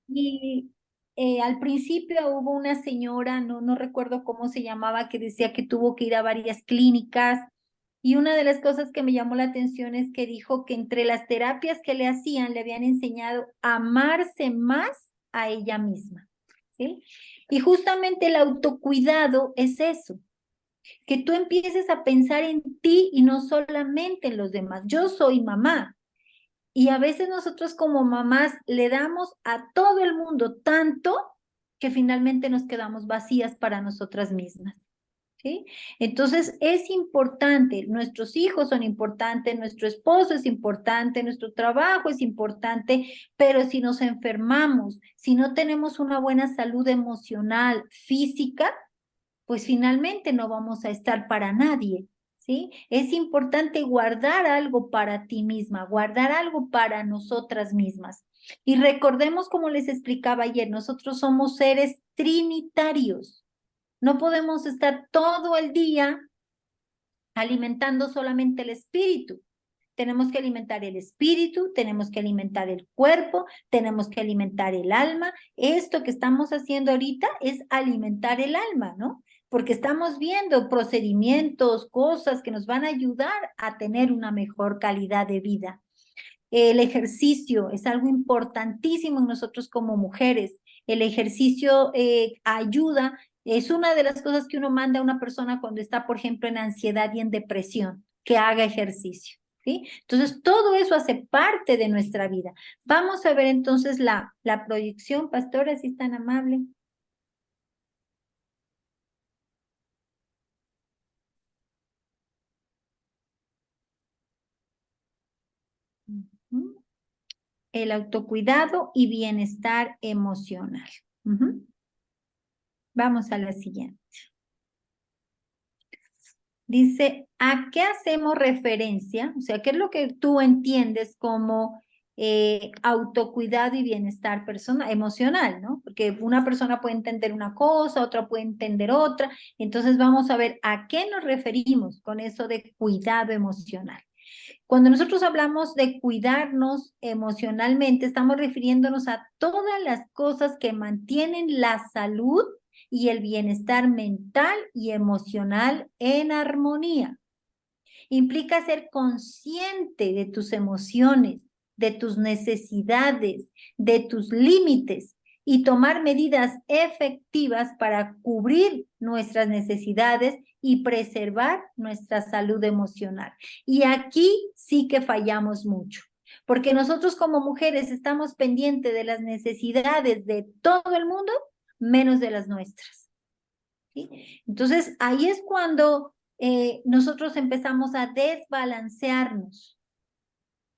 Y al principio hubo una señora, no recuerdo cómo se llamaba, que decía que tuvo que ir a varias clínicas. Y una de las cosas que me llamó la atención es que dijo que entre las terapias que le hacían, le habían enseñado a amarse más a ella misma, ¿sí? Y justamente el autocuidado es eso, que tú empieces a pensar en ti y no solamente en los demás. Yo soy mamá. Y a veces nosotros como mamás le damos a todo el mundo tanto que finalmente nos quedamos vacías para nosotras mismas, ¿sí? Entonces es importante, nuestros hijos son importantes, nuestro esposo es importante, nuestro trabajo es importante, pero si nos enfermamos, si no tenemos una buena salud emocional, física, pues finalmente no vamos a estar para nadie, ¿sí? Es importante guardar algo para ti misma, guardar algo para nosotras mismas. Y recordemos, como les explicaba ayer, nosotros somos seres trinitarios. No podemos estar todo el día alimentando solamente el espíritu. Tenemos que alimentar el espíritu, tenemos que alimentar el cuerpo, tenemos que alimentar el alma. Esto que estamos haciendo ahorita es alimentar el alma, ¿no? Porque estamos viendo procedimientos, cosas que nos van a ayudar a tener una mejor calidad de vida. El ejercicio es algo importantísimo en nosotros como mujeres. El ejercicio ayuda, es una de las cosas que uno manda a una persona cuando está, por ejemplo, en ansiedad y en depresión, que haga ejercicio, ¿sí? Entonces, todo eso hace parte de nuestra vida. Vamos a ver entonces la proyección, pastora, si es tan amable. Ujú. El autocuidado y bienestar emocional. Ujú. Vamos a la siguiente. Dice, ¿a qué hacemos referencia? O sea, ¿qué es lo que tú entiendes como autocuidado y bienestar personal, emocional, ¿no? Porque una persona puede entender una cosa, otra puede entender otra. Entonces vamos a ver a qué nos referimos con eso de cuidado emocional. Cuando nosotros hablamos de cuidarnos emocionalmente, estamos refiriéndonos a todas las cosas que mantienen la salud y el bienestar mental y emocional en armonía. Implica ser consciente de tus emociones, de tus necesidades, de tus límites y tomar medidas efectivas para cubrir nuestras necesidades y preservar nuestra salud emocional. Y aquí sí que fallamos mucho, porque nosotros como mujeres estamos pendientes de las necesidades de todo el mundo, menos de las nuestras, ¿sí? Entonces, ahí es cuando nosotros empezamos a desbalancearnos.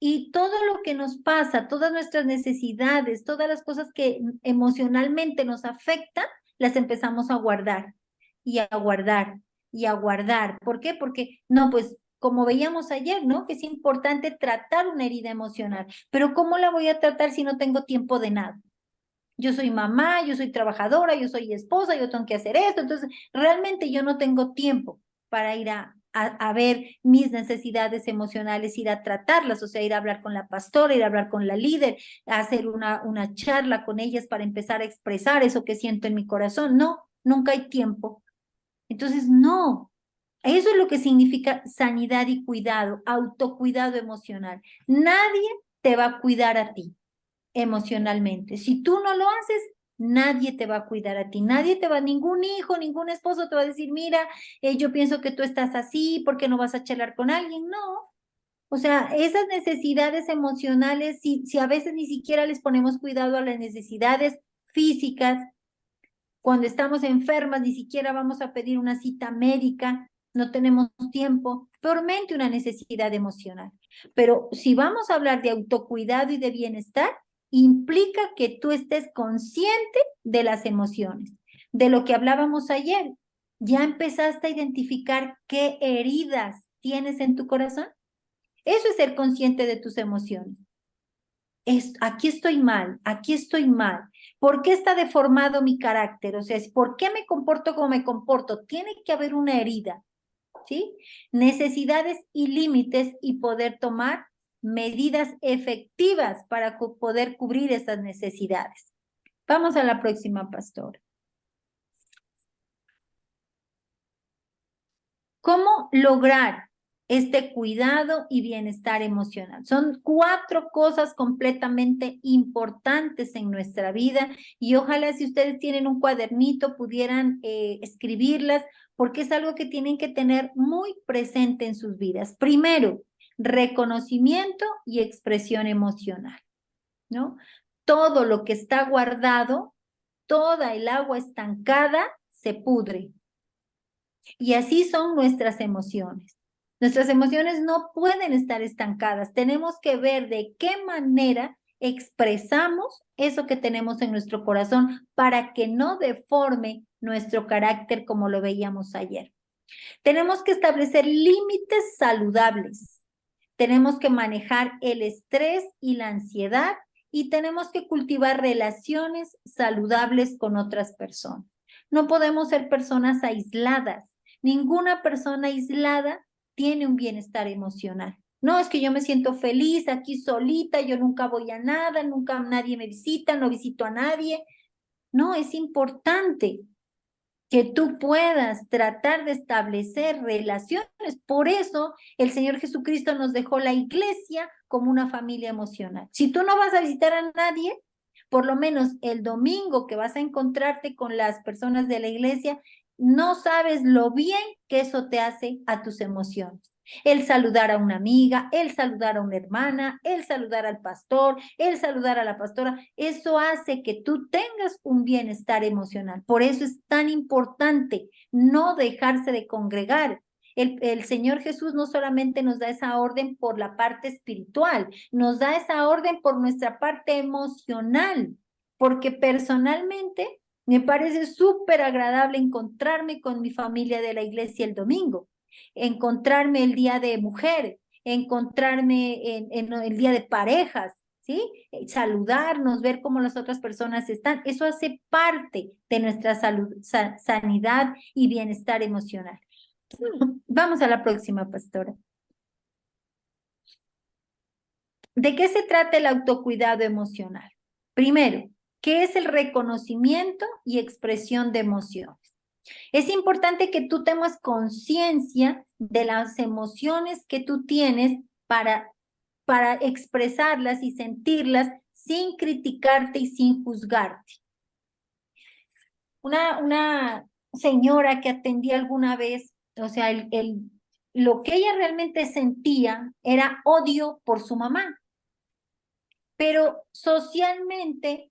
Y todo lo que nos pasa, todas nuestras necesidades, todas las cosas que emocionalmente nos afectan, las empezamos a guardar y a guardar y a guardar. ¿Por qué? Porque, no, pues como veíamos ayer, ¿no? Que es importante tratar una herida emocional, pero ¿cómo la voy a tratar si no tengo tiempo de nada? Yo soy mamá, yo soy trabajadora, yo soy esposa, yo tengo que hacer esto, entonces realmente yo no tengo tiempo para ir a ver mis necesidades emocionales, ir a tratarlas, o sea, ir a hablar con la pastora, ir a hablar con la líder, hacer una charla con ellas para empezar a expresar eso que siento en mi corazón. No, nunca hay tiempo. Entonces, no, eso es lo que significa sanidad y cuidado, autocuidado emocional. Nadie te va a cuidar a ti emocionalmente. Si tú no lo haces, nadie te va a cuidar a ti, nadie te va, ningún hijo, ningún esposo te va a decir, mira, yo pienso que tú estás así, ¿por qué no vas a charlar con alguien? No. O sea, esas necesidades emocionales, si a veces ni siquiera les ponemos cuidado a las necesidades físicas, cuando estamos enfermas, ni siquiera vamos a pedir una cita médica, no tenemos tiempo, peormente una necesidad emocional. Pero si vamos a hablar de autocuidado y de bienestar, implica que tú estés consciente de las emociones, de lo que hablábamos ayer. ¿Ya empezaste a identificar qué heridas tienes en tu corazón? Eso es ser consciente de tus emociones. Aquí estoy mal, aquí estoy mal. ¿Por qué está deformado mi carácter? O sea, ¿por qué me comporto como me comporto? Tiene que haber una herida, ¿sí? Necesidades y límites y poder tomar medidas efectivas para poder cubrir esas necesidades. Vamos a la próxima, pastora. ¿Cómo lograr este cuidado y bienestar emocional? Son 4 cosas completamente importantes en nuestra vida y ojalá si ustedes tienen un cuadernito pudieran escribirlas porque es algo que tienen que tener muy presente en sus vidas. Primero, reconocimiento y expresión emocional, ¿no? Todo lo que está guardado, toda el agua estancada se pudre. Y así son nuestras emociones. Nuestras emociones no pueden estar estancadas. Tenemos que ver de qué manera expresamos eso que tenemos en nuestro corazón para que no deforme nuestro carácter como lo veíamos ayer. Tenemos que establecer límites saludables. Tenemos que manejar el estrés y la ansiedad y tenemos que cultivar relaciones saludables con otras personas. No podemos ser personas aisladas. Ninguna persona aislada tiene un bienestar emocional. No, es que yo me siento feliz aquí solita, yo nunca voy a nada, nunca nadie me visita, no visito a nadie. No, es importante que tú puedas tratar de establecer relaciones. Por eso el Señor Jesucristo nos dejó la iglesia como una familia emocional. Si tú no vas a visitar a nadie, por lo menos el domingo que vas a encontrarte con las personas de la iglesia, no sabes lo bien que eso te hace a tus emociones. El saludar a una amiga, el saludar a una hermana, el saludar al pastor, el saludar a la pastora, eso hace que tú tengas un bienestar emocional. Por eso es tan importante no dejarse de congregar. El Señor Jesús no solamente nos da esa orden por la parte espiritual, nos da esa orden por nuestra parte emocional, porque personalmente me parece súper agradable encontrarme con mi familia de la iglesia el domingo, encontrarme el día de mujer, encontrarme en el día de parejas, ¿sí? Saludarnos, ver cómo las otras personas están, eso hace parte de nuestra salud, sanidad y bienestar emocional. Vamos a la próxima, pastora. ¿De qué se trata el autocuidado emocional? Primero, ¿qué es el reconocimiento y expresión de emociones? Es importante que tú tengas conciencia de las emociones que tú tienes para expresarlas y sentirlas sin criticarte y sin juzgarte. Una señora que atendí alguna vez, o sea, lo que ella realmente sentía era odio por su mamá, pero socialmente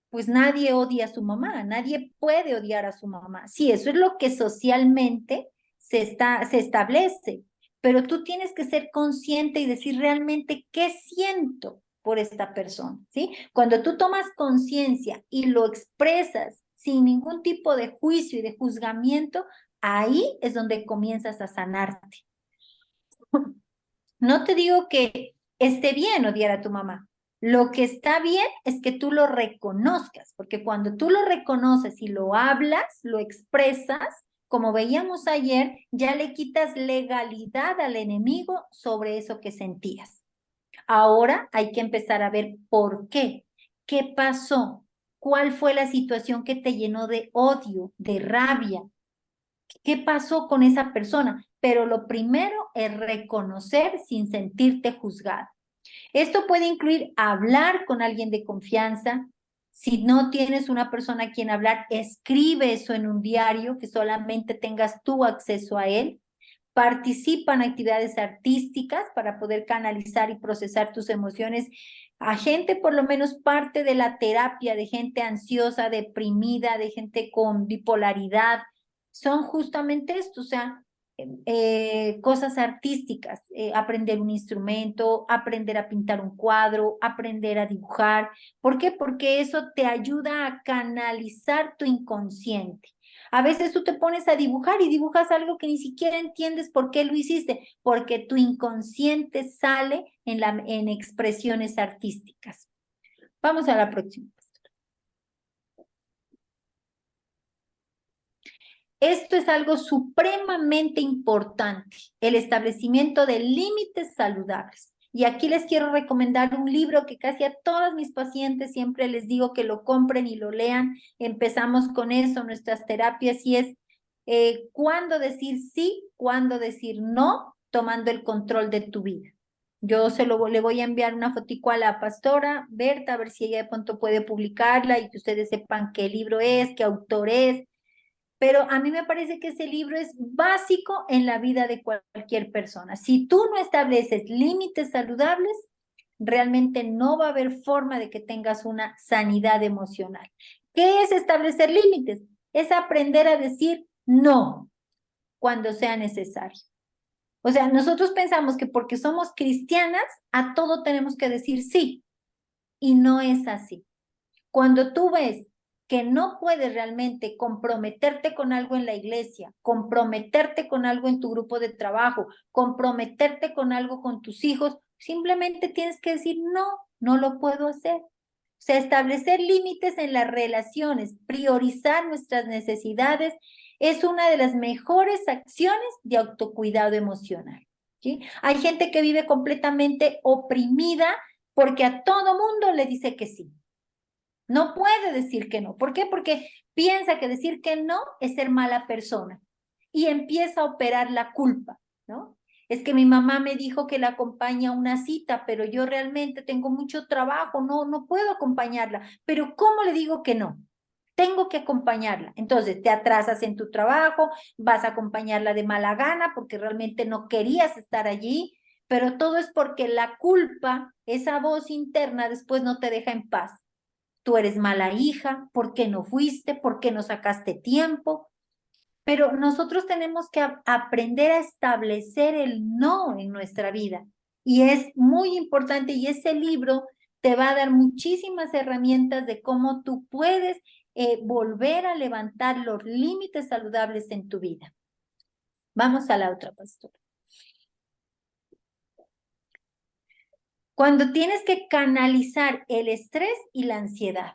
pues nadie odia a su mamá, nadie puede odiar a su mamá. Sí, eso es lo que socialmente se establece, pero tú tienes que ser consciente y decir realmente qué siento por esta persona, ¿sí? Cuando tú tomas conciencia y lo expresas sin ningún tipo de juicio y de juzgamiento, ahí es donde comienzas a sanarte. No te digo que esté bien odiar a tu mamá. Lo que está bien es que tú lo reconozcas, porque cuando tú lo reconoces y lo hablas, lo expresas, como veíamos ayer, ya le quitas legalidad al enemigo sobre eso que sentías. Ahora hay que empezar a ver por qué. ¿Qué pasó? ¿Cuál fue la situación que te llenó de odio, de rabia? ¿Qué pasó con esa persona? Pero lo primero es reconocer sin sentirte juzgado. Esto puede incluir hablar con alguien de confianza. Si no tienes una persona a quien hablar, escribe eso en un diario que solamente tengas tú acceso a él. Participa en actividades artísticas para poder canalizar y procesar tus emociones. A gente, por lo menos parte de la terapia de gente ansiosa, deprimida, de gente con bipolaridad, son justamente esto, o sea, cosas artísticas, aprender un instrumento, aprender a pintar un cuadro, aprender a dibujar. ¿Por qué? Porque eso te ayuda a canalizar tu inconsciente. A veces tú te pones a dibujar y dibujas algo que ni siquiera entiendes por qué lo hiciste, porque tu inconsciente sale en expresiones artísticas. Vamos a la próxima. Esto es algo supremamente importante, el establecimiento de límites saludables. Y aquí les quiero recomendar un libro que casi a todos mis pacientes siempre les digo que lo compren y lo lean. Empezamos con eso, nuestras terapias, y es cuándo decir sí, cuándo decir no, tomando el control de tu vida. Yo le voy a enviar una fotico a la pastora Berta, a ver si ella de pronto puede publicarla y que ustedes sepan qué libro es, qué autor es. Pero a mí me parece que ese libro es básico en la vida de cualquier persona. Si tú no estableces límites saludables, realmente no va a haber forma de que tengas una sanidad emocional. ¿Qué es establecer límites? Es aprender a decir no cuando sea necesario. O sea, nosotros pensamos que porque somos cristianas, a todo tenemos que decir sí, y no es así. Cuando tú ves que no puedes realmente comprometerte con algo en la iglesia, comprometerte con algo en tu grupo de trabajo, comprometerte con algo con tus hijos, simplemente tienes que decir, no, no lo puedo hacer. O sea, establecer límites en las relaciones, priorizar nuestras necesidades, es una de las mejores acciones de autocuidado emocional, ¿sí? Hay gente que vive completamente oprimida porque a todo mundo le dice que sí. No puede decir que no. ¿Por qué? Porque piensa que decir que no es ser mala persona y empieza a operar la culpa, ¿no? Es que mi mamá me dijo que la acompaña a una cita, pero yo realmente tengo mucho trabajo, no puedo acompañarla. Pero ¿cómo le digo que no? Tengo que acompañarla. Entonces te atrasas en tu trabajo, vas a acompañarla de mala gana porque realmente no querías estar allí, pero todo es porque la culpa, esa voz interna, después no te deja en paz. Tú eres mala hija, ¿por qué no fuiste? ¿Por qué no sacaste tiempo? Pero nosotros tenemos que aprender a establecer el no en nuestra vida. Y es muy importante, y ese libro te va a dar muchísimas herramientas de cómo tú puedes volver a levantar los límites saludables en tu vida. Vamos a la otra, pastora. Cuando tienes que canalizar el estrés y la ansiedad.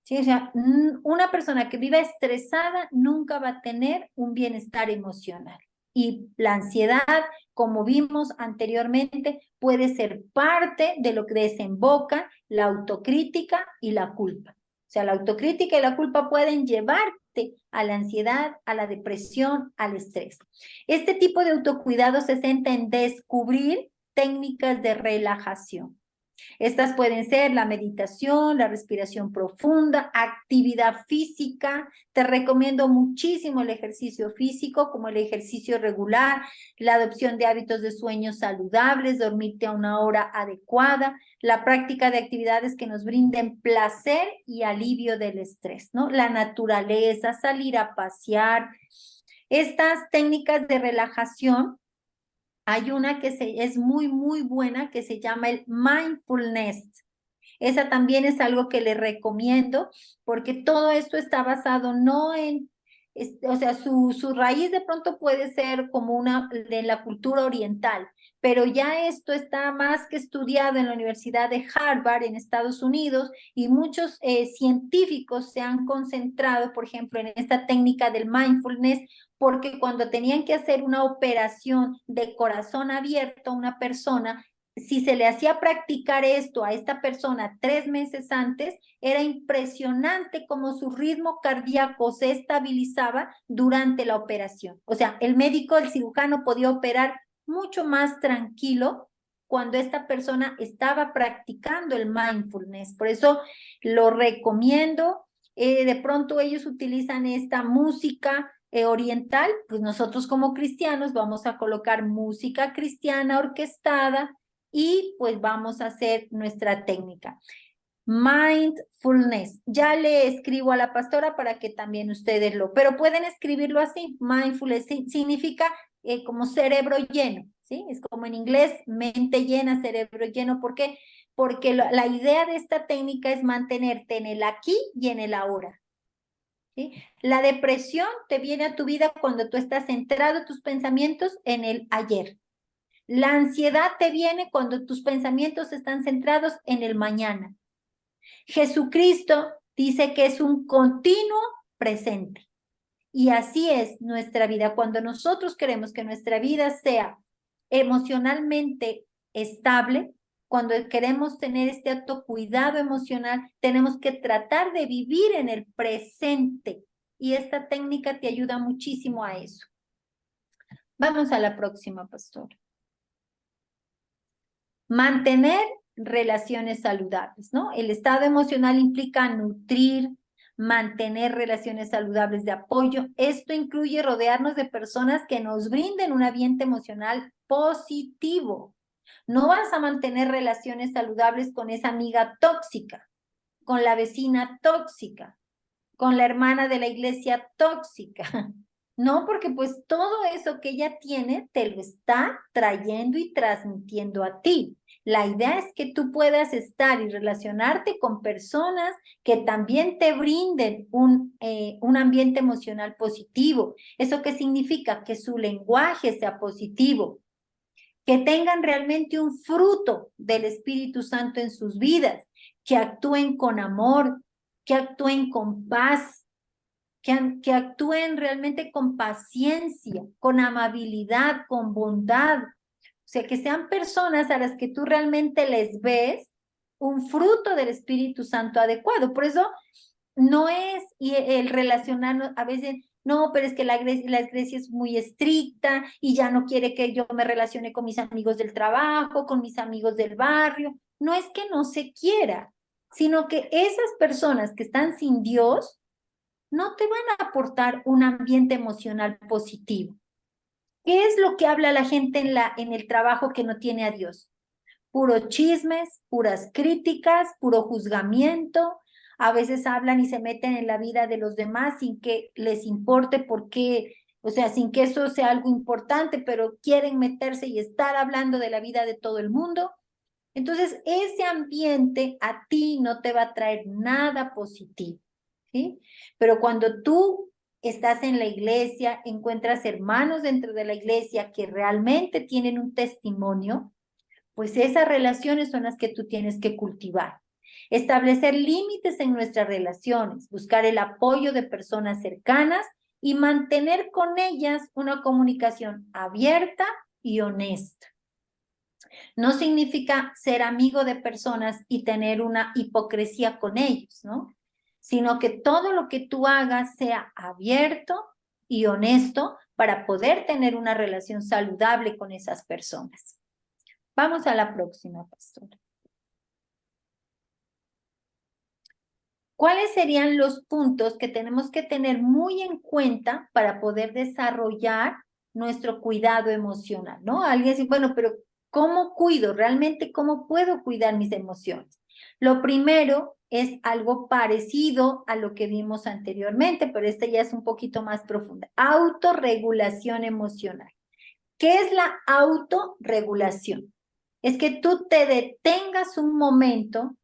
Sí, o sea, una persona que viva estresada nunca va a tener un bienestar emocional. Y la ansiedad, como vimos anteriormente, puede ser parte de lo que desemboca la autocrítica y la culpa. O sea, la autocrítica y la culpa pueden llevarte a la ansiedad, a la depresión, al estrés. Este tipo de autocuidado se centra en descubrir técnicas de relajación. Estas pueden ser la meditación, la respiración profunda, actividad física. Te recomiendo muchísimo el ejercicio físico, como el ejercicio regular, la adopción de hábitos de sueño saludables, dormirte a una hora adecuada, la práctica de actividades que nos brinden placer y alivio del estrés, ¿no? La naturaleza, salir a pasear. Estas técnicas de relajación, hay una que es muy, muy buena que se llama el mindfulness. Esa también es algo que le recomiendo porque todo esto está basado no en, o sea, su raíz de pronto puede ser como una de la cultura oriental, pero ya esto está más que estudiado en la Universidad de Harvard en Estados Unidos y muchos científicos se han concentrado, por ejemplo, en esta técnica del mindfulness porque cuando tenían que hacer una operación de corazón abierto a una persona, si se le hacía practicar esto a esta persona 3 meses antes, era impresionante cómo su ritmo cardíaco se estabilizaba durante la operación. O sea, el médico, el cirujano podía operar mucho más tranquilo cuando esta persona estaba practicando el mindfulness. Por eso lo recomiendo. De pronto ellos utilizan esta música oriental, pues nosotros como cristianos vamos a colocar música cristiana orquestada y pues vamos a hacer nuestra técnica. Mindfulness. Ya le escribo a la pastora para que también ustedes pero pueden escribirlo así. Mindfulness significa como cerebro lleno, ¿sí? Es como en inglés, mente llena, cerebro lleno. ¿Por qué? Porque la idea de esta técnica es mantenerte en el aquí y en el ahora. ¿Sí? La depresión te viene a tu vida cuando tú estás centrado tus pensamientos en el ayer. La ansiedad te viene cuando tus pensamientos están centrados en el mañana. Jesucristo dice que es un continuo presente. Y así es nuestra vida. Cuando nosotros queremos que nuestra vida sea emocionalmente estable. Cuando queremos tener este autocuidado emocional, tenemos que tratar de vivir en el presente. Y esta técnica te ayuda muchísimo a eso. Vamos a la próxima, pastor. Mantener relaciones saludables, ¿no? El estado emocional implica nutrir, mantener relaciones saludables de apoyo. Esto incluye rodearnos de personas que nos brinden un ambiente emocional positivo. No vas a mantener relaciones saludables con esa amiga tóxica, con la vecina tóxica, con la hermana de la iglesia tóxica. No, porque pues todo eso que ella tiene te lo está trayendo y transmitiendo a ti. La idea es que tú puedas estar y relacionarte con personas que también te brinden un ambiente emocional positivo. ¿Eso qué significa? Que su lenguaje sea positivo, que tengan realmente un fruto del Espíritu Santo en sus vidas, que actúen con amor, que actúen con paz, que actúen realmente con paciencia, con amabilidad, con bondad. O sea, que sean personas a las que tú realmente les ves un fruto del Espíritu Santo adecuado. Por eso no es el relacionarnos, a veces, no, pero es que la iglesia es muy estricta y ya no quiere que yo me relacione con mis amigos del trabajo, con mis amigos del barrio. No es que no se quiera, sino que esas personas que están sin Dios no te van a aportar un ambiente emocional positivo. ¿Qué es lo que habla la gente en el trabajo que no tiene a Dios? Puros chismes, puras críticas, puro juzgamiento. A veces hablan y se meten en la vida de los demás sin que les importe por qué, o sea, sin que eso sea algo importante, pero quieren meterse y estar hablando de la vida de todo el mundo. Entonces, ese ambiente a ti no te va a traer nada positivo, ¿sí? Pero cuando tú estás en la iglesia, encuentras hermanos dentro de la iglesia que realmente tienen un testimonio, pues esas relaciones son las que tú tienes que cultivar. Establecer límites en nuestras relaciones, buscar el apoyo de personas cercanas y mantener con ellas una comunicación abierta y honesta. No significa ser amigo de personas y tener una hipocresía con ellos, ¿no? Sino que todo lo que tú hagas sea abierto y honesto para poder tener una relación saludable con esas personas. Vamos a la próxima, pastora. ¿Cuáles serían los puntos que tenemos que tener muy en cuenta para poder desarrollar nuestro cuidado emocional, ¿no? Alguien dice, bueno, pero ¿cómo cuido? ¿Realmente cómo puedo cuidar mis emociones? Lo primero es algo parecido a lo que vimos anteriormente, pero esta ya es un poquito más profunda. Autorregulación emocional. ¿Qué es la autorregulación? Es que tú te detengas un momento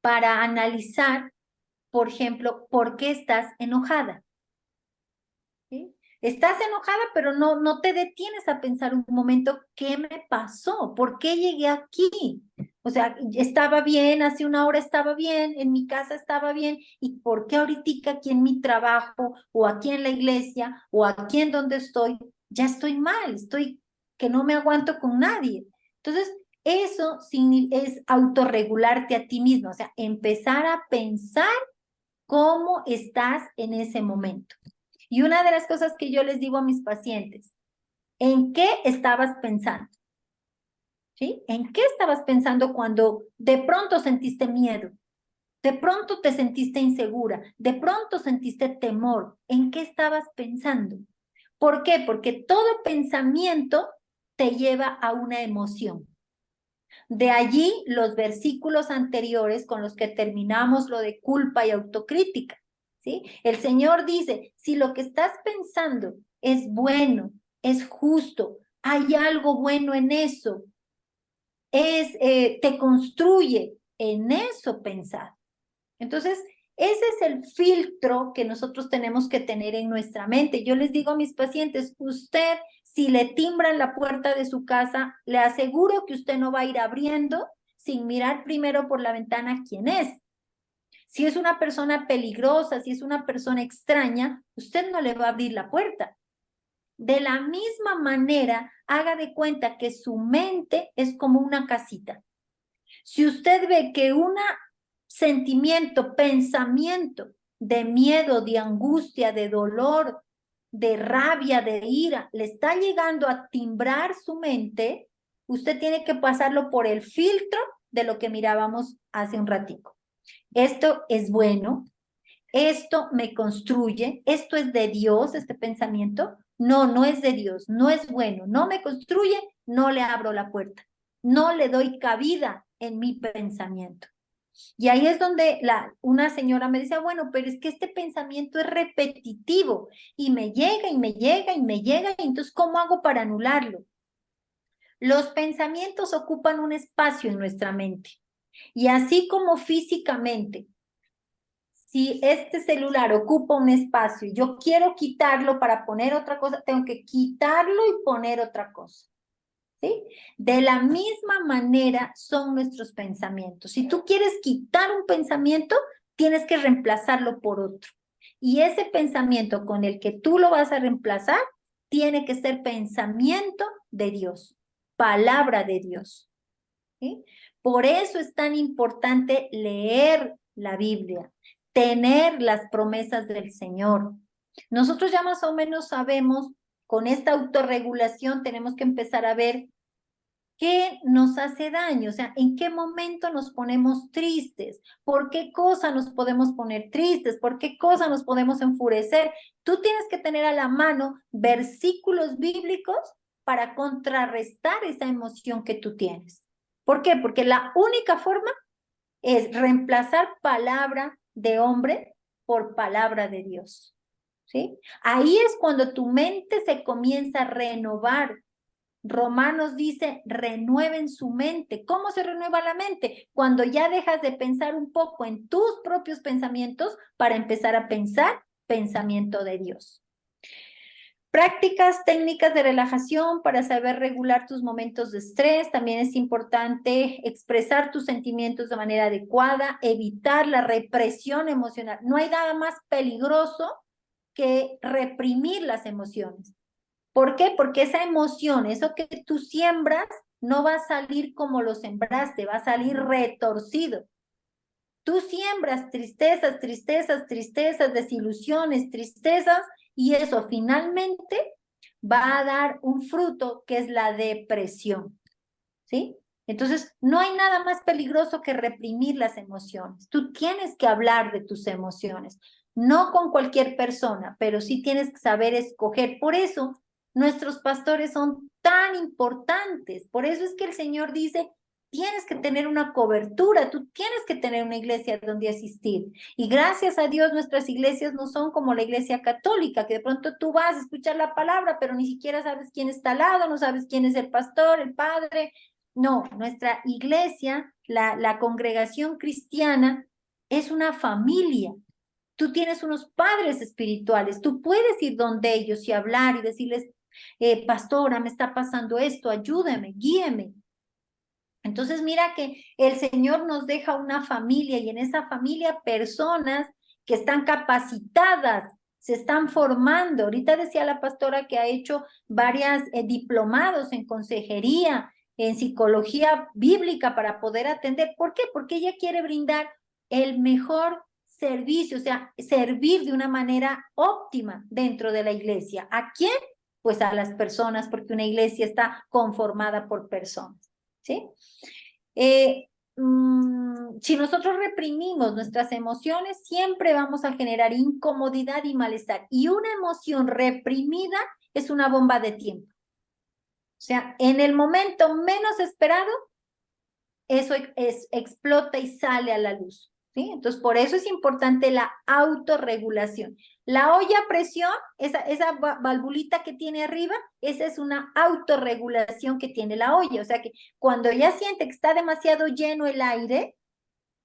para analizar, por ejemplo, por qué estás enojada. ¿Sí? Estás enojada, pero no te detienes a pensar un momento, ¿qué me pasó? ¿Por qué llegué aquí? O sea, estaba bien, hace una hora estaba bien, en mi casa estaba bien, ¿y por qué ahorita aquí en mi trabajo, o aquí en la iglesia, o aquí en donde estoy, ya estoy mal, estoy que no me aguanto con nadie? Entonces, eso es autorregularte a ti mismo, o sea, empezar a pensar cómo estás en ese momento. Y una de las cosas que yo les digo a mis pacientes, ¿en qué estabas pensando? ¿Sí? ¿En qué estabas pensando cuando de pronto sentiste miedo? De pronto te sentiste insegura, de pronto sentiste temor. ¿En qué estabas pensando? ¿Por qué? Porque todo pensamiento te lleva a una emoción. De allí los versículos anteriores con los que terminamos lo de culpa y autocrítica, ¿sí? El Señor dice, si lo que estás pensando es bueno, es justo, hay algo bueno en eso, te construye, en eso pensar. Entonces, ese es el filtro que nosotros tenemos que tener en nuestra mente. Yo les digo a mis pacientes, usted, si le timbran la puerta de su casa, le aseguro que usted no va a ir abriendo sin mirar primero por la ventana quién es. Si es una persona peligrosa, si es una persona extraña, usted no le va a abrir la puerta. De la misma manera, haga de cuenta que su mente es como una casita. Si usted ve que un sentimiento, pensamiento de miedo, de angustia, de dolor, de rabia, de ira, le está llegando a timbrar su mente, usted tiene que pasarlo por el filtro de lo que mirábamos hace un ratico. Esto es bueno, esto me construye, esto es de Dios, este pensamiento. No, no es de Dios, no es bueno, no me construye, no le abro la puerta, no le doy cabida en mi pensamiento. Y ahí es donde una señora me decía, bueno, pero es que este pensamiento es repetitivo y me llega y me llega y me llega, y entonces, ¿cómo hago para anularlo? Los pensamientos ocupan un espacio en nuestra mente, y así como físicamente, si este celular ocupa un espacio y yo quiero quitarlo para poner otra cosa, tengo que quitarlo y poner otra cosa. ¿Sí? De la misma manera son nuestros pensamientos. Si tú quieres quitar un pensamiento, tienes que reemplazarlo por otro. Y ese pensamiento con el que tú lo vas a reemplazar, tiene que ser pensamiento de Dios, palabra de Dios. ¿Sí? Por eso es tan importante leer la Biblia, tener las promesas del Señor. Nosotros ya más o menos sabemos, con esta autorregulación tenemos que empezar a ver qué nos hace daño, o sea, en qué momento nos ponemos tristes, por qué cosa nos podemos poner tristes, por qué cosa nos podemos enfurecer. Tú tienes que tener a la mano versículos bíblicos para contrarrestar esa emoción que tú tienes. ¿Por qué? Porque la única forma es reemplazar palabra de hombre por palabra de Dios. ¿Sí? Ahí es cuando tu mente se comienza a renovar. Romanos dice, renueven su mente. ¿Cómo se renueva la mente? Cuando ya dejas de pensar un poco en tus propios pensamientos para empezar a pensar pensamiento de Dios. Prácticas, técnicas de relajación para saber regular tus momentos de estrés. También es importante expresar tus sentimientos de manera adecuada, evitar la represión emocional. No hay nada más peligroso que reprimir las emociones. ¿Por qué? Porque esa emoción, eso que tú siembras, no va a salir como lo sembraste, va a salir retorcido. Tú siembras tristezas, tristezas, tristezas, desilusiones, tristezas, y eso finalmente va a dar un fruto que es la depresión, ¿sí? Entonces, no hay nada más peligroso que reprimir las emociones. Tú tienes que hablar de tus emociones, no con cualquier persona, pero sí tienes que saber escoger. Por eso, nuestros pastores son tan importantes. Por eso es que el Señor dice, tienes que tener una cobertura, tú tienes que tener una iglesia donde asistir. Y gracias a Dios, nuestras iglesias no son como la iglesia católica, que de pronto tú vas a escuchar la palabra, pero ni siquiera sabes quién está al lado, no sabes quién es el pastor, el padre. No, nuestra iglesia, la congregación cristiana, es una familia. Tú tienes unos padres espirituales, tú puedes ir donde ellos y hablar y decirles, pastora, me está pasando esto, ayúdame, guíeme. Entonces mira que el Señor nos deja una familia, y en esa familia personas que están capacitadas, se están formando. Ahorita decía la pastora que ha hecho varias diplomados en consejería, en psicología bíblica para poder atender. ¿Por qué? Porque ella quiere brindar el mejor servicio, o sea, servir de una manera óptima dentro de la iglesia. ¿A quién? Pues a las personas, porque una iglesia está conformada por personas. ¿Sí? Si nosotros reprimimos nuestras emociones, siempre vamos a generar incomodidad y malestar. Y una emoción reprimida es una bomba de tiempo. O sea, en el momento menos esperado, eso explota y sale a la luz. ¿Sí? Entonces, por eso es importante la autorregulación. La olla a presión, esa valvulita que tiene arriba, esa es una autorregulación que tiene la olla. O sea que cuando ya siente que está demasiado lleno el aire,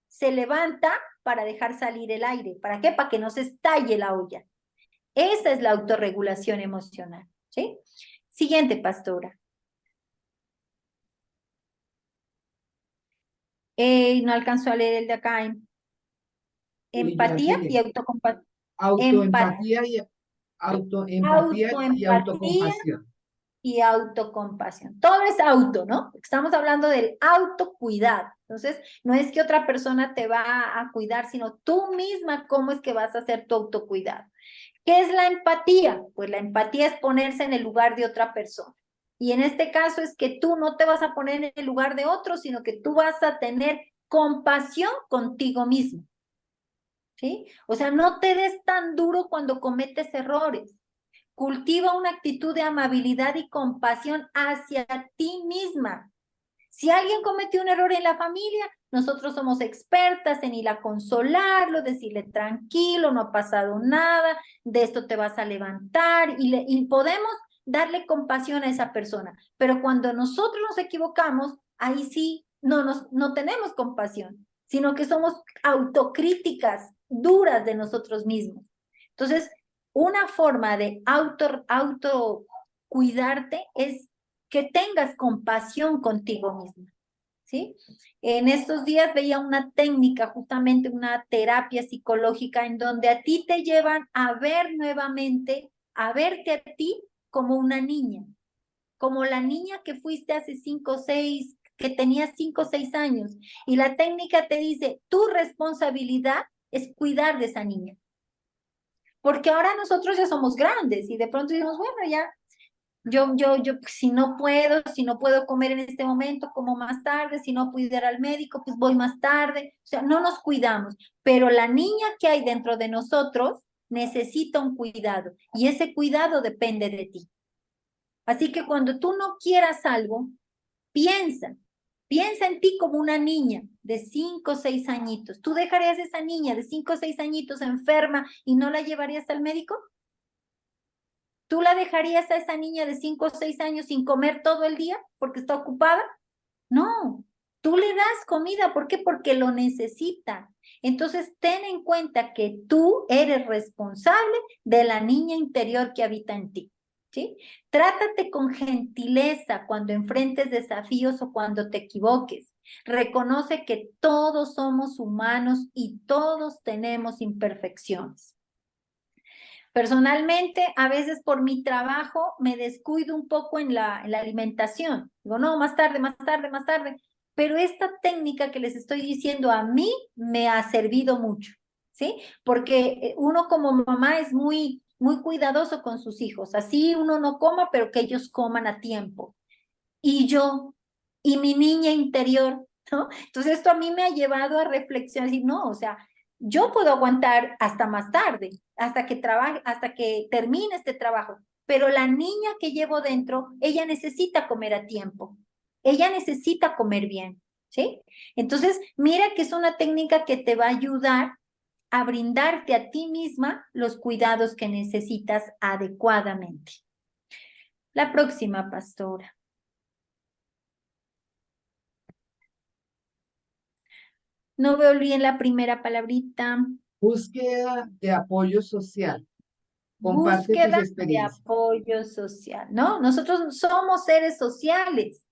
se levanta para dejar salir el aire. ¿Para qué? Para que no se estalle la olla. Esa es la autorregulación emocional. ¿Sí? Siguiente, pastora. No alcanzó a leer el de acá. Y ya Empatía y sigue. autocompasión. Autoempatía y Autoempatía y autoempatía autocompasión. y autocompasión. Todo es auto, ¿no? Estamos hablando del autocuidado. Entonces, no es que otra persona te va a cuidar, sino tú misma cómo es que vas a hacer tu autocuidado. ¿Qué es la empatía? Pues la empatía es ponerse en el lugar de otra persona. Y en este caso es que tú no te vas a poner en el lugar de otro, sino que tú vas a tener compasión contigo mismo. ¿Sí? O sea, no te des tan duro cuando cometes errores. Cultiva una actitud de amabilidad y compasión hacia ti misma. Si alguien cometió un error en la familia, nosotros somos expertas en ir a consolarlo, decirle tranquilo, no ha pasado nada, de esto te vas a levantar y podemos darle compasión a esa persona. Pero cuando nosotros nos equivocamos, ahí sí no tenemos compasión, sino que somos autocríticas duras de nosotros mismos. Entonces, una forma de auto cuidarte es que tengas compasión contigo misma, ¿sí? En estos días veía una técnica, justamente una terapia psicológica, en donde a ti te llevan a ver nuevamente, a verte a ti como una niña, como la niña que fuiste hace 5 o 6, que tenías 5 o 6 años, y la técnica te dice, tu responsabilidad es cuidar de esa niña, porque ahora nosotros ya somos grandes y de pronto decimos, bueno, ya si no puedo comer en este momento, como más tarde, si no puedo ir al médico, pues voy más tarde. O sea, no nos cuidamos, pero la niña que hay dentro de nosotros necesita un cuidado y ese cuidado depende de ti. Así que cuando tú no quieras algo, piensa, piensa en ti como una niña de 5 o 6 añitos. ¿Tú dejarías a esa niña de 5 o 6 añitos enferma y no la llevarías al médico? ¿Tú la dejarías a esa niña de 5 o 6 años sin comer todo el día porque está ocupada? No, tú le das comida. ¿Por qué? Porque lo necesita. Entonces, ten en cuenta que tú eres responsable de la niña interior que habita en ti. ¿Sí? Trátate con gentileza cuando enfrentes desafíos o cuando te equivoques. Reconoce que todos somos humanos y todos tenemos imperfecciones. Personalmente, a veces por mi trabajo me descuido un poco en la alimentación. Digo, no, más tarde, más tarde, más tarde. Pero esta técnica que les estoy diciendo a mí me ha servido mucho, ¿sí? Porque uno como mamá es muy cuidadoso con sus hijos. Así uno no coma, pero que ellos coman a tiempo. Y yo, y mi niña interior, ¿no? Entonces esto a mí me ha llevado a reflexionar y no, o sea, yo puedo aguantar hasta más tarde, hasta que trabaje, hasta que termine este trabajo, pero la niña que llevo dentro, ella necesita comer a tiempo, ella necesita comer bien, ¿sí? Entonces, mira que es una técnica que te va a ayudar a brindarte a ti misma los cuidados que necesitas adecuadamente. La próxima, pastora. No veo bien la primera palabrita. Búsqueda de apoyo social. Comparte tus Búsqueda de experiencias. apoyo social, ¿no? Nosotros somos seres sociales.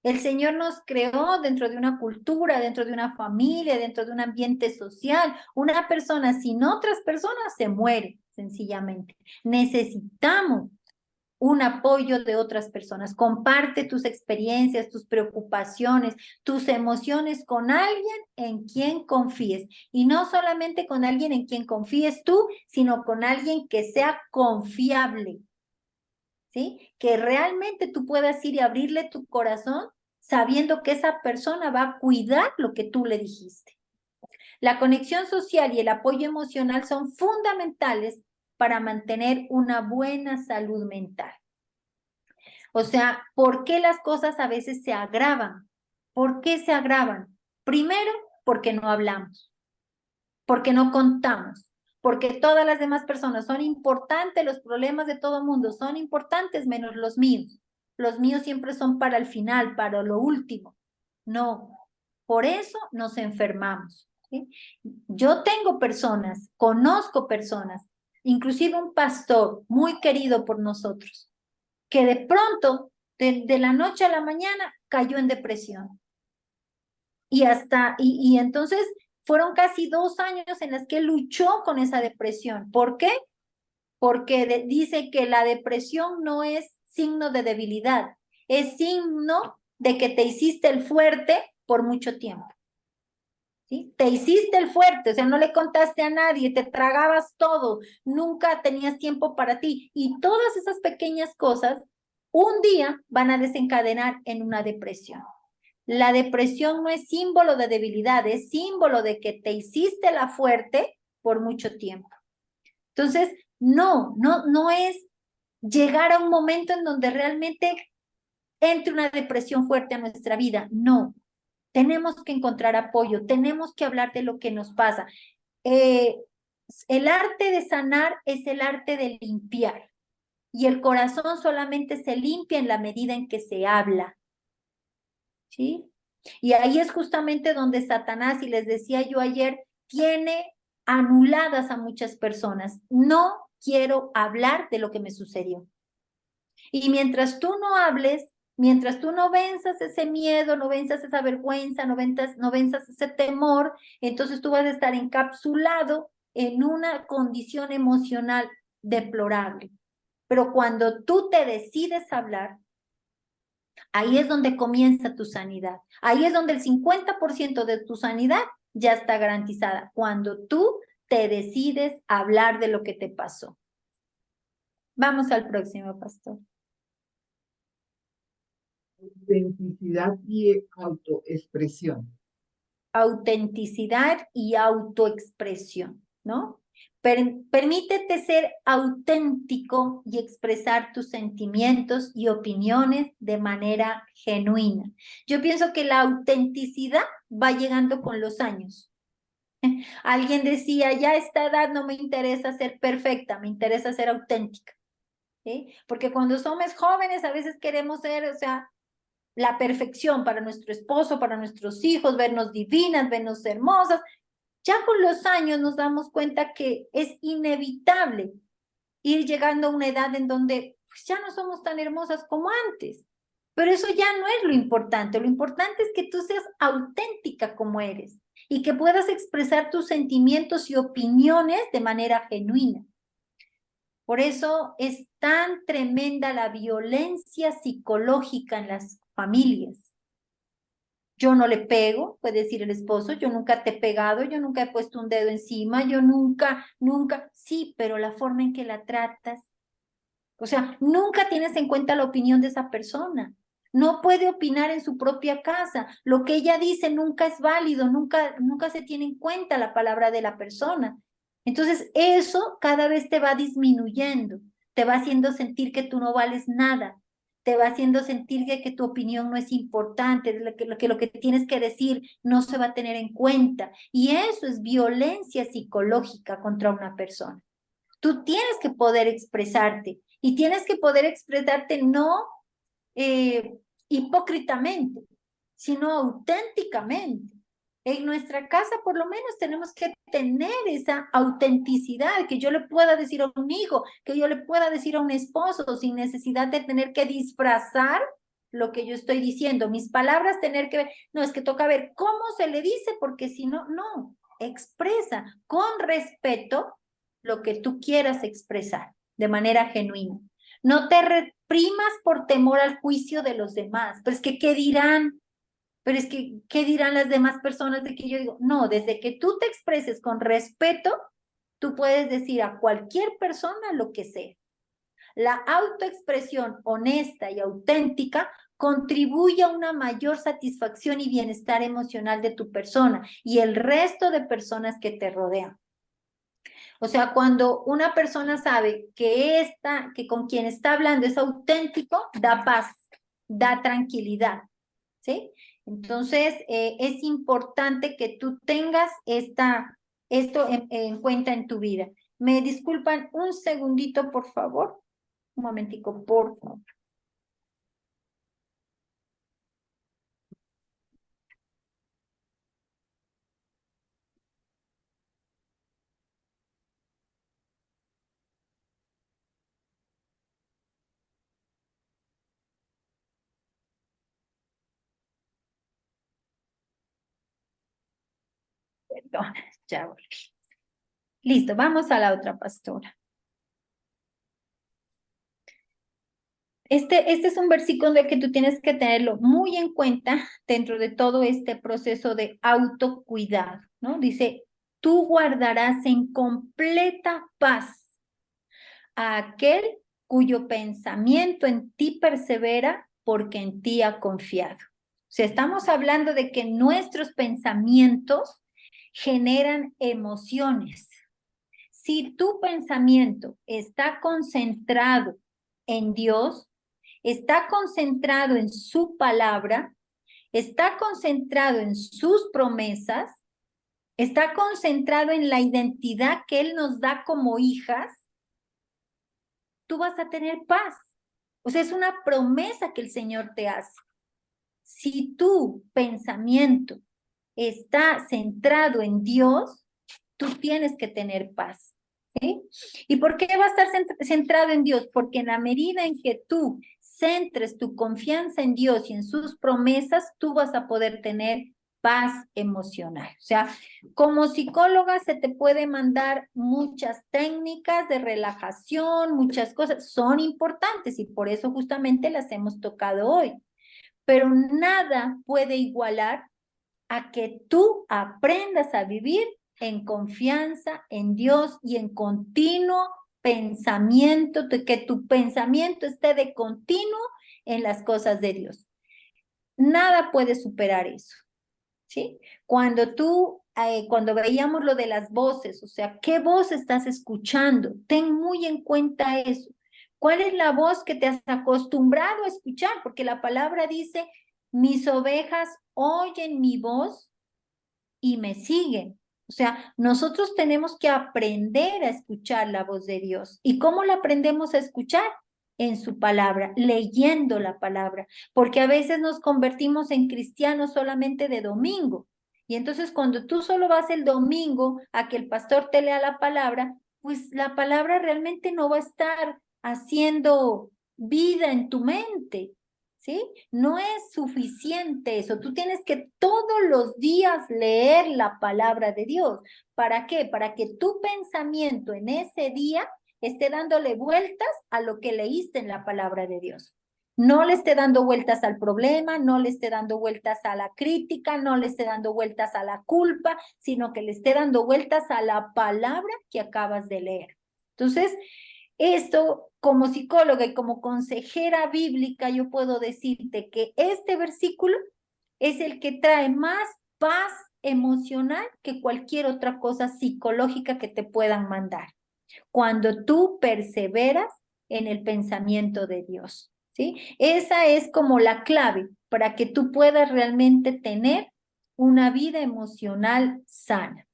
El Señor nos creó dentro de una cultura, dentro de una familia, dentro de un ambiente social. Una persona sin otras personas se muere, sencillamente. Necesitamos un apoyo de otras personas. Comparte tus experiencias, tus preocupaciones, tus emociones con alguien en quien confíes. Y no solamente con alguien en quien confíes tú, sino con alguien que sea confiable, ¿sí? Que realmente tú puedas ir y abrirle tu corazón sabiendo que esa persona va a cuidar lo que tú le dijiste. La conexión social y el apoyo emocional son fundamentales para mantener una buena salud mental. O sea, ¿por qué las cosas a veces se agravan? ¿Por qué se agravan? Primero, porque no hablamos, porque no contamos, porque todas las demás personas son importantes, los problemas de todo el mundo son importantes menos los míos. Los míos siempre son para el final, para lo último. No, por eso nos enfermamos, ¿sí? Yo tengo personas, conozco personas, inclusive un pastor muy querido por nosotros, que de pronto, de la noche a la mañana, cayó en depresión. Y entonces fueron casi 2 años en las que luchó con esa depresión. ¿Por qué? porque dice que la depresión no es signo de debilidad, es signo de que te hiciste el fuerte por mucho tiempo. ¿Sí? Te hiciste el fuerte, o sea, no le contaste a nadie, te tragabas todo, nunca tenías tiempo para ti. Y todas esas pequeñas cosas un día van a desencadenar en una depresión. La depresión no es símbolo de debilidad, es símbolo de que te hiciste la fuerte por mucho tiempo. Entonces, no es llegar a un momento en donde realmente entre una depresión fuerte a nuestra vida. No, tenemos que encontrar apoyo, tenemos que hablar de lo que nos pasa. El arte de sanar es el arte de limpiar. Y el corazón solamente se limpia en la medida en que se habla. ¿Sí? Y ahí es justamente donde Satanás, y les decía yo ayer, tiene anuladas a muchas personas. No quiero hablar de lo que me sucedió. Y mientras tú no hables, mientras tú no venzas ese miedo, no venzas esa vergüenza, no venzas ese temor, entonces tú vas a estar encapsulado en una condición emocional deplorable. Pero cuando tú te decides hablar, ahí es donde comienza tu sanidad. Ahí es donde el 50% de tu sanidad ya está garantizada. Cuando tú te decides hablar de lo que te pasó. Vamos al próximo, pastor. Autenticidad y autoexpresión. Autenticidad y autoexpresión, ¿no? Permítete ser auténtico y expresar tus sentimientos y opiniones de manera genuina. Yo pienso que la autenticidad va llegando con los años. Alguien decía, ya a esta edad no me interesa ser perfecta, me interesa ser auténtica. ¿Sí? Porque cuando somos jóvenes a veces queremos ser, o sea, la perfección para nuestro esposo, para nuestros hijos, vernos divinas, vernos hermosas. Ya con los años nos damos cuenta que es inevitable ir llegando a una edad en donde pues, ya no somos tan hermosas como antes. Pero eso ya no es lo importante es que tú seas auténtica como eres y que puedas expresar tus sentimientos y opiniones de manera genuina. Por eso es tan tremenda la violencia psicológica en las familias. Yo no le pego, puede decir el esposo, yo nunca te he pegado, yo nunca he puesto un dedo encima, yo nunca, sí, pero la forma en que la tratas, o sea, nunca tienes en cuenta la opinión de esa persona. No puede opinar en su propia casa. Lo que ella dice nunca es válido, nunca se tiene en cuenta la palabra de la persona. Entonces, eso cada vez te va disminuyendo, te va haciendo sentir que tú no vales nada, te va haciendo sentir que tu opinión no es importante, lo que tienes que decir no se va a tener en cuenta. Y eso es violencia psicológica contra una persona. Tú tienes que poder expresarte y tienes que poder expresarte no eh, hipócritamente, sino auténticamente. En nuestra casa por lo menos tenemos que tener esa autenticidad, que yo le pueda decir a un hijo, que yo le pueda decir a un esposo sin necesidad de tener que disfrazar lo que yo estoy diciendo, mis palabras tener que ver, no, es que toca ver cómo se le dice, porque si no, no, expresa con respeto lo que tú quieras expresar de manera genuina. No te reprimas por temor al juicio de los demás. Pero es que, ¿qué dirán? Pero es que, ¿qué dirán las demás personas de que yo digo? No, desde que tú te expreses con respeto, tú puedes decir a cualquier persona lo que sea. La autoexpresión honesta y auténtica contribuye a una mayor satisfacción y bienestar emocional de tu persona y el resto de personas que te rodean. O sea, cuando una persona sabe que con quien está hablando es auténtico, da paz, da tranquilidad, ¿sí? Entonces, es importante que tú tengas esto en cuenta en tu vida. ¿Me disculpan un segundito, por favor? Un momentico, por favor. Perdón, ya volví. Listo, vamos a la otra pastora. Este es un versículo de que tú tienes que tenerlo muy en cuenta dentro de todo este proceso de autocuidado, ¿no? Dice, tú guardarás en completa paz a aquel cuyo pensamiento en ti persevera porque en ti ha confiado. O sea, estamos hablando de que nuestros pensamientos generan emociones. Si tu pensamiento está concentrado en Dios, está concentrado en su palabra, está concentrado en sus promesas, está concentrado en la identidad que Él nos da como hijas, tú vas a tener paz. O sea, es una promesa que el Señor te hace. Si tu pensamiento está centrado en Dios, tú tienes que tener paz. ¿Sí? ¿Y por qué va a estar centrado en Dios? Porque en la medida en que tú centres tu confianza en Dios y en sus promesas, tú vas a poder tener paz emocional. O sea, como psicóloga se te puede mandar muchas técnicas de relajación, muchas cosas, son importantes y por eso justamente las hemos tocado hoy. Pero nada puede igualar a que tú aprendas a vivir en confianza en Dios y en continuo pensamiento, de que tu pensamiento esté de continuo en las cosas de Dios. Nada puede superar eso, ¿sí? Cuando veíamos lo de las voces, o sea, ¿qué voz estás escuchando? Ten muy en cuenta eso. ¿Cuál es la voz que te has acostumbrado a escuchar? Porque la palabra dice, mis ovejas oyen mi voz y me siguen. O sea, nosotros tenemos que aprender a escuchar la voz de Dios. ¿Y cómo la aprendemos a escuchar? En su palabra, leyendo la palabra, porque a veces nos convertimos en cristianos solamente de domingo. Y entonces cuando tú solo vas el domingo a que el pastor te lea la palabra, pues la palabra realmente no va a estar haciendo vida en tu mente. ¿Sí? No es suficiente eso. Tú tienes que todos los días leer la palabra de Dios. ¿Para qué? Para que tu pensamiento en ese día esté dándole vueltas a lo que leíste en la palabra de Dios. No le esté dando vueltas al problema, no le esté dando vueltas a la crítica, no le esté dando vueltas a la culpa, sino que le esté dando vueltas a la palabra que acabas de leer. Entonces, esto, como psicóloga y como consejera bíblica, yo puedo decirte que este versículo es el que trae más paz emocional que cualquier otra cosa psicológica que te puedan mandar. Cuando tú perseveras en el pensamiento de Dios, ¿sí? Esa es como la clave para que tú puedas realmente tener una vida emocional sana.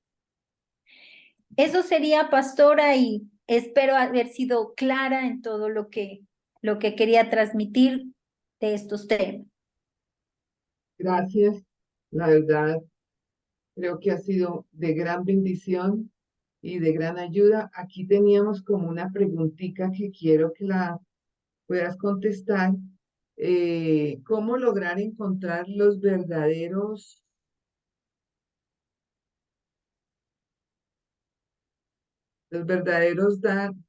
Eso sería, pastora, y espero haber sido clara en todo lo que quería transmitir de estos temas. Gracias. La verdad, creo que ha sido de gran bendición y de gran ayuda. Aquí teníamos como una preguntita que quiero que la puedas contestar. ¿Cómo lograr encontrar los verdaderos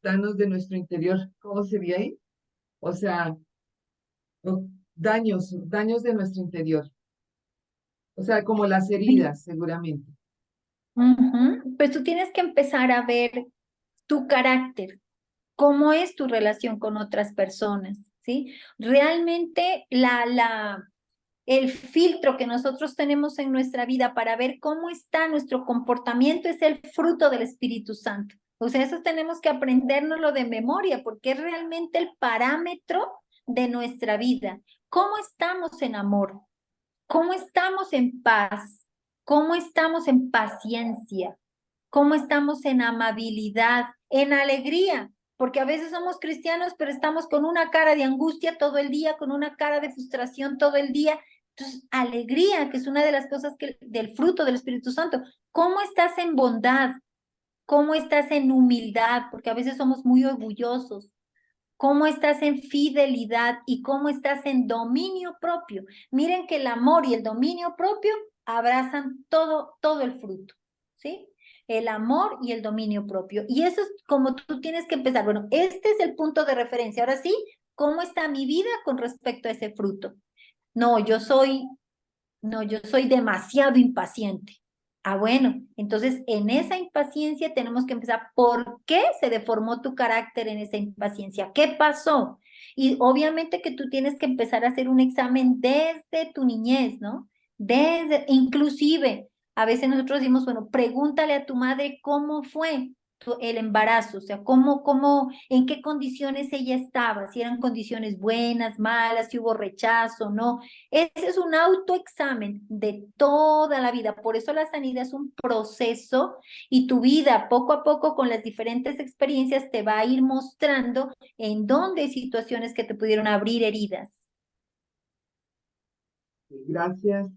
danos de nuestro interior? ¿Cómo sería ahí? O sea, daños de nuestro interior. O sea, como las heridas, seguramente. Pues tú tienes que empezar a ver tu carácter, cómo es tu relación con otras personas, ¿sí? Realmente el filtro que nosotros tenemos en nuestra vida para ver cómo está nuestro comportamiento es el fruto del Espíritu Santo. O sea, eso tenemos que aprendérnoslo de memoria porque es realmente el parámetro de nuestra vida. ¿Cómo estamos en amor? ¿Cómo estamos en paz? ¿Cómo estamos en paciencia? ¿Cómo estamos en amabilidad, en alegría? Porque a veces somos cristianos, pero estamos con una cara de angustia todo el día, con una cara de frustración todo el día. Entonces, alegría, que es una de las cosas del fruto del Espíritu Santo. ¿Cómo estás en bondad? ¿Cómo estás en humildad? Porque a veces somos muy orgullosos. ¿Cómo estás en fidelidad y cómo estás en dominio propio? Miren que el amor y el dominio propio abrazan todo el fruto, ¿sí? El amor y el dominio propio. Y eso es como tú tienes que empezar. Bueno, este es el punto de referencia. Ahora sí, ¿cómo está mi vida con respecto a ese fruto? No, yo soy demasiado impaciente. Ah, bueno, entonces en esa impaciencia tenemos que empezar. ¿Por qué se deformó tu carácter en esa impaciencia? ¿Qué pasó? Y obviamente que tú tienes que empezar a hacer un examen desde tu niñez, ¿no? Inclusive, a veces nosotros decimos, bueno, pregúntale a tu madre cómo fue el embarazo, o sea, en qué condiciones ella estaba, si eran condiciones buenas, malas, si hubo rechazo, ¿no? Ese es un autoexamen de toda la vida. Por eso la sanidad es un proceso y tu vida poco a poco con las diferentes experiencias te va a ir mostrando en dónde hay situaciones que te pudieron abrir heridas. Gracias.